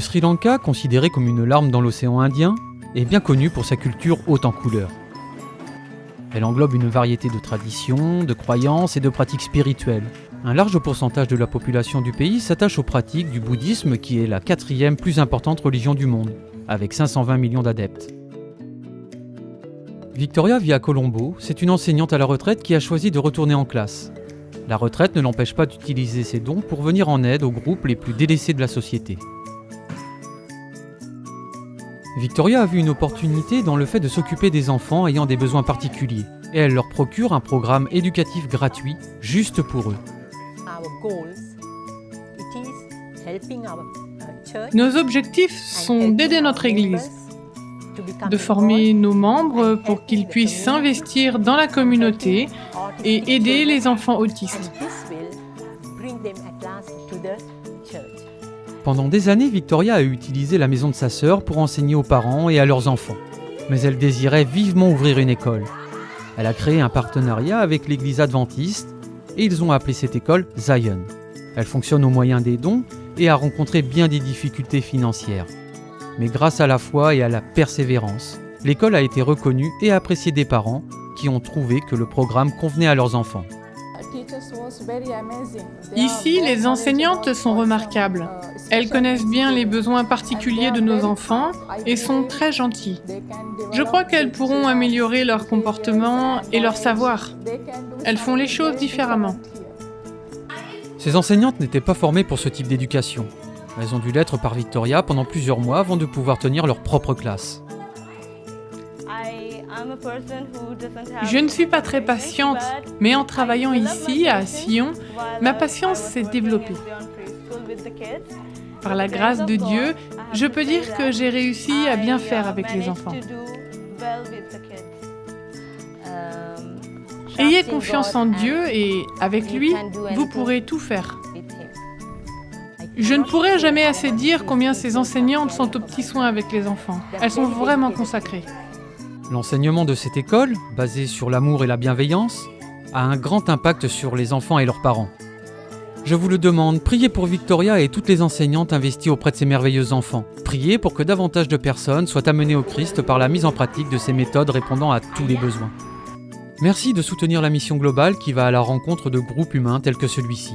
Sri Lanka, considéré comme une larme dans l'océan Indien, est bien connue pour sa culture haute en couleurs. Elle englobe une variété de traditions, de croyances et de pratiques spirituelles. Un large pourcentage de la population du pays s'attache aux pratiques du bouddhisme qui est la 4e plus importante religion du monde, avec 520 millions d'adeptes. Victoria vit à Colombo, c'est une enseignante à la retraite qui a choisi de retourner en classe. La retraite ne l'empêche pas d'utiliser ses dons pour venir en aide aux groupes les plus délaissés de la société. Victoria a vu une opportunité dans le fait de s'occuper des enfants ayant des besoins particuliers, et elle leur procure un programme éducatif gratuit, juste pour eux. Nos objectifs sont d'aider notre Église, de former nos membres pour qu'ils puissent s'investir dans la communauté et aider les enfants autistes. Pendant des années, Victoria a utilisé la maison de sa sœur pour enseigner aux parents et à leurs enfants. Mais elle désirait vivement ouvrir une école. Elle a créé un partenariat avec l'église adventiste et ils ont appelé cette école Zion. Elle fonctionne au moyen des dons et a rencontré bien des difficultés financières. Mais grâce à la foi et à la persévérance, l'école a été reconnue et appréciée des parents qui ont trouvé que le programme convenait à leurs enfants. Ici, les enseignantes sont remarquables. Elles connaissent bien les besoins particuliers de nos enfants et sont très gentilles. Je crois qu'elles pourront améliorer leur comportement et leur savoir. Elles font les choses différemment. Ces enseignantes n'étaient pas formées pour ce type d'éducation. Elles ont dû l'être par Victoria pendant plusieurs mois avant de pouvoir tenir leur propre classe. Je ne suis pas très patiente, mais en travaillant ici, à Sion, ma patience s'est développée. Par la grâce de Dieu, je peux dire que j'ai réussi à bien faire avec les enfants. Ayez confiance en Dieu et, avec lui, vous pourrez tout faire. Je ne pourrai jamais assez dire combien ces enseignantes sont aux petits soins avec les enfants. Elles sont vraiment consacrées. L'enseignement de cette école, basé sur l'amour et la bienveillance, a un grand impact sur les enfants et leurs parents. Je vous le demande, priez pour Victoria et toutes les enseignantes investies auprès de ces merveilleux enfants. Priez pour que davantage de personnes soient amenées au Christ par la mise en pratique de ces méthodes répondant à tous les besoins. Merci de soutenir la mission globale qui va à la rencontre de groupes humains tels que celui-ci.